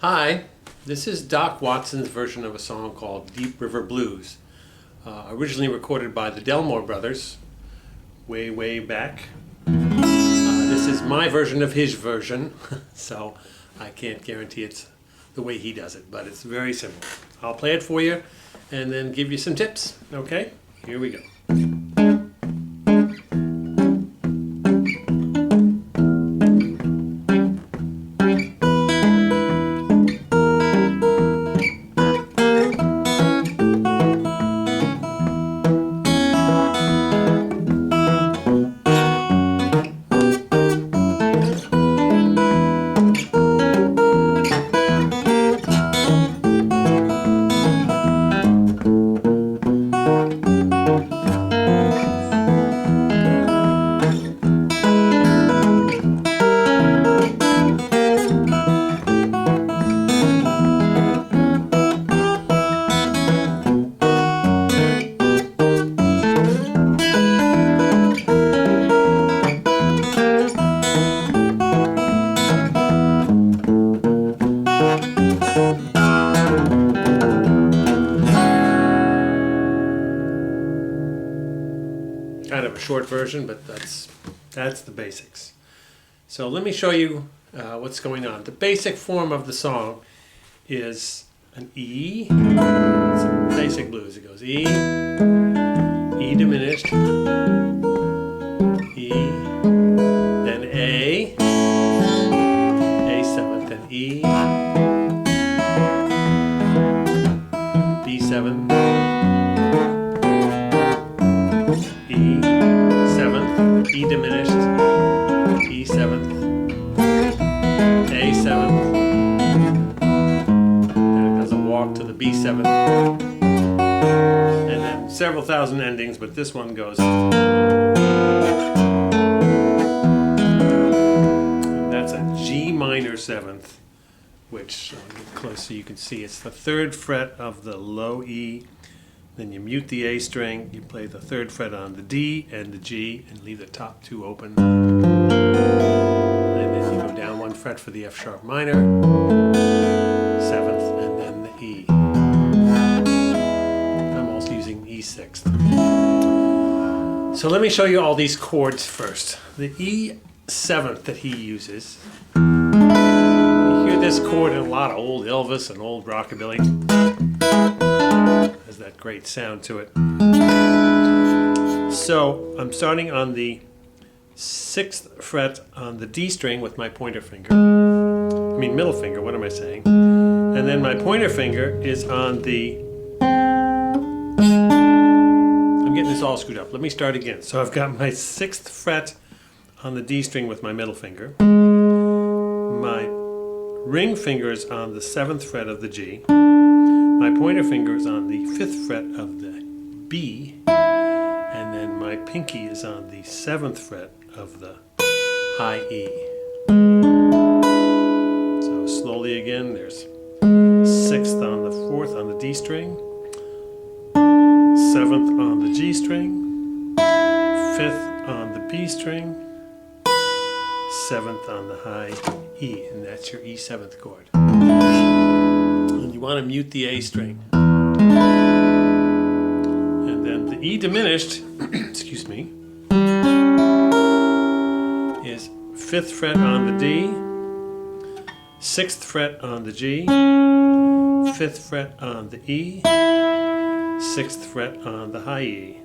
Hi, this is Doc Watson's version of a song called Deep River Blues, originally recorded by the Delmore brothers way back. This is my version of his version, so I can't guarantee it's the way he does it, but it's very simple. I'll play it for you and then give you some tips, okay? Here we go. Kind of a short version, but that's the basics. So let me show you what's going on. The basic form of the song is an E. It's a basic blues. It goes E, E diminished, E, then A 7th, then E, B7, E 7th, E diminished, E 7th, A 7th, then it does a walk to the B 7th, and then several thousand endings, but this one goes. And that's a G minor 7th, which I'll get close so you can see. It's the 3rd fret of the low E. Then you mute the A string, you play the 3rd fret on the D and the G and leave the top 2 open. And then you go down 1 fret for the F sharp minor, 7th, and then the E. I'm also using E 6th. So let me show you all these chords first. The E 7th that he uses, you hear this chord in a lot of old Elvis and old rockabilly. That great sound to it. So I'm starting on the 6th fret on the D string with my pointer finger. Middle finger, what am I saying? And then my pointer finger is on the... I'm getting this all screwed up. Let me start again. So I've got my 6th fret on the D string with my middle finger. My ring finger is on the 7th fret of the G. My pointer finger is on the 5th fret of the B, and then my pinky is on the 7th fret of the high E. So slowly again, there's 6th on the 4th on the D string, 7th on the G string, 5th on the B string, 7th on the high E, and that's your E 7th chord. You want to mute the A string. And then the E diminished, excuse me, is 5th fret on the D, 6th fret on the G, 5th fret on the E, 6th fret on the high E.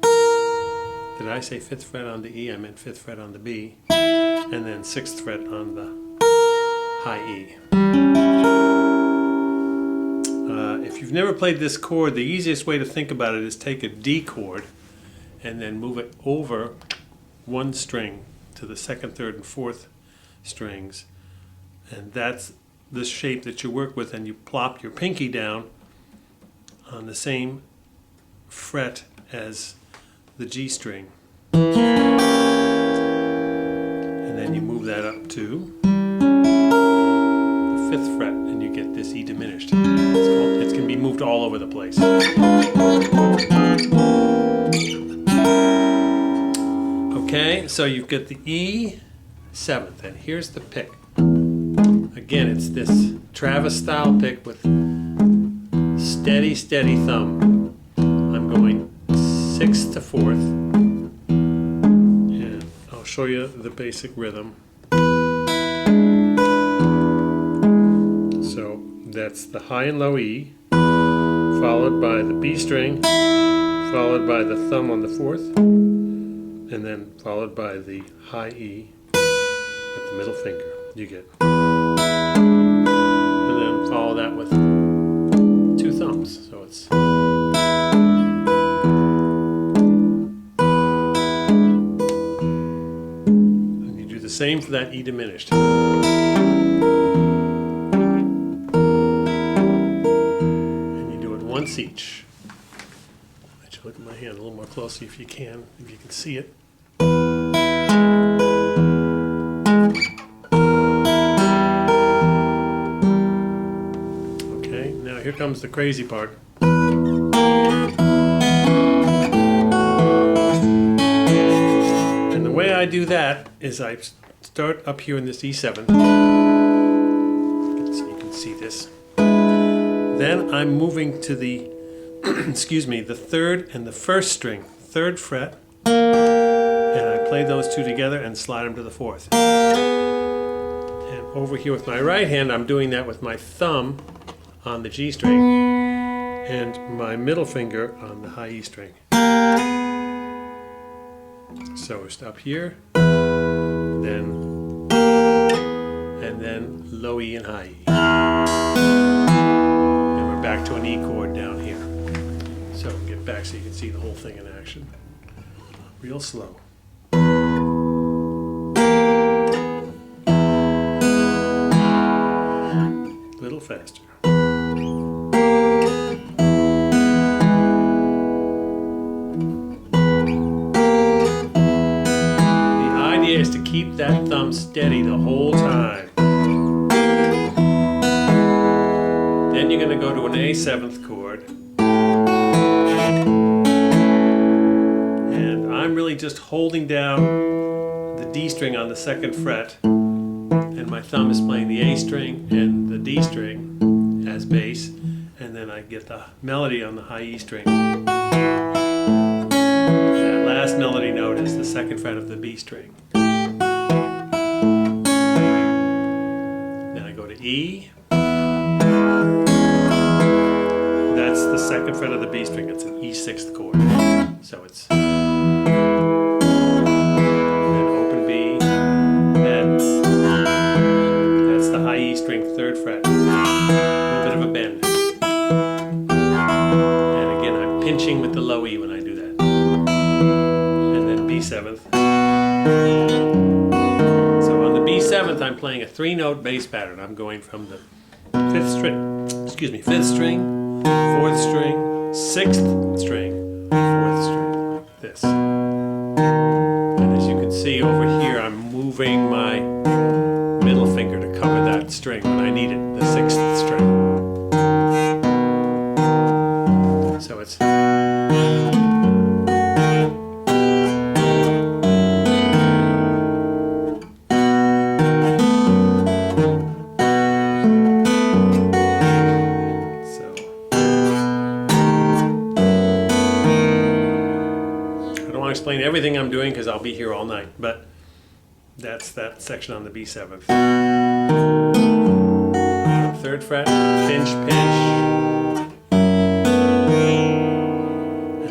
Did I say 5th fret on the E? I meant 5th fret on the B. And then 6th fret on the high E. If you've never played this chord, the easiest way to think about it is take a D chord and then move it over 1 string to the 2nd, 3rd, and 4th strings. And that's the shape that you work with, and you plop your pinky down on the same fret as the G string. And then you move that up to the 5th fret, and you get this E diminished. It can be moved all over the place. Okay, so you've got the E 7th, and here's the pick. Again, it's this Travis style pick with steady, steady thumb. I'm going 6th to 4th, and I'll show you the basic rhythm. So that's the high and low E, followed by the B string, followed by the thumb on the 4th, and then followed by the high E with the middle finger. You get. And then follow that with 2 thumbs. So it's. And you do the same for that E diminished. And you do it once each. Let you look at my hand a little more closely if you can see it. Here comes the crazy part. And the way I do that is I start up here in this E7. So you can see this. Then I'm moving to the, excuse me, the 3rd and the 1st string, 3rd fret, and I play those 2 together and slide them to the 4th. And over here with my right hand, I'm doing that with my thumb on the G string and my middle finger on the high E string. So it's up here, then low E and high E. And we're back to an E chord down here. So get back so you can see the whole thing in action. Real slow. A little faster. Is to keep that thumb steady the whole time. Then you're going to go to an A7th chord. And I'm really just holding down the D string on the 2nd fret, and my thumb is playing the A string and the D string as bass, and then I get the melody on the high E string. That last melody note is the 2nd fret of the B string. E. That's the 2nd fret of the B string. It's an E6th chord. So it's then open B, then that's the high E string 3rd fret. A little bit of a bend. And again, I'm pinching with the low E when I do that. And then B7th. B7th, I'm playing a 3-note bass pattern. I'm going from the 5th string, 5th string, 4th string, 6th string, 4th string, like this. And as you can see over here, I'm moving my middle finger to cover that string when I need it, the 6th string. So it's. Explain everything I'm doing because I'll be here all night, but that's that section on the B7th. 3rd fret, pinch, pinch, and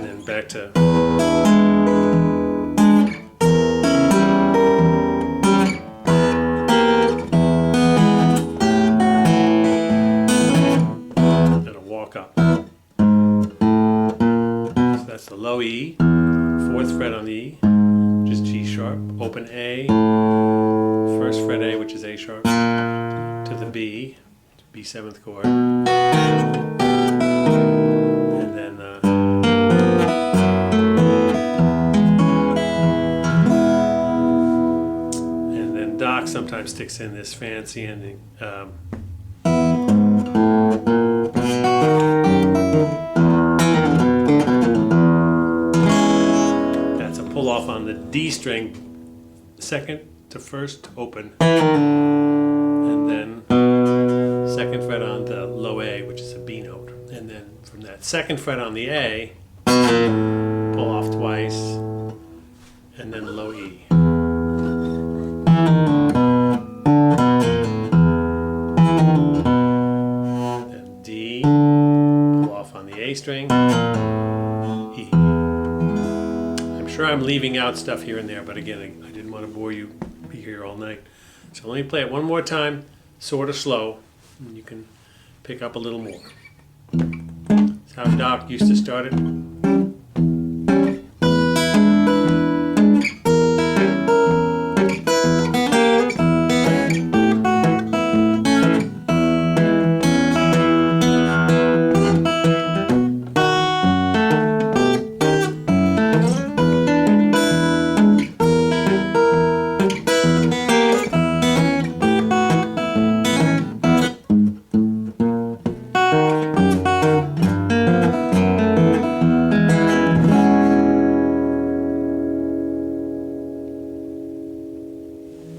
then back to. And a walk up. So that's the low E. 4th fret on the E, which is G sharp, open A, 1st fret A, which is A sharp, to the B, B7th chord, and then Doc sometimes sticks in this fancy ending. Off on the D string, 2nd to 1st open, and then second fret on the low A, which is a B note. And then from that second fret on the A, pull off twice, and then low E. Then D, pull off on the A string, E. I'm sure I'm leaving out stuff here and there, but again, I didn't want to bore you, be here all night. So let me play it one more time, sort of slow, and you can pick up a little more. That's how Doc used to start it.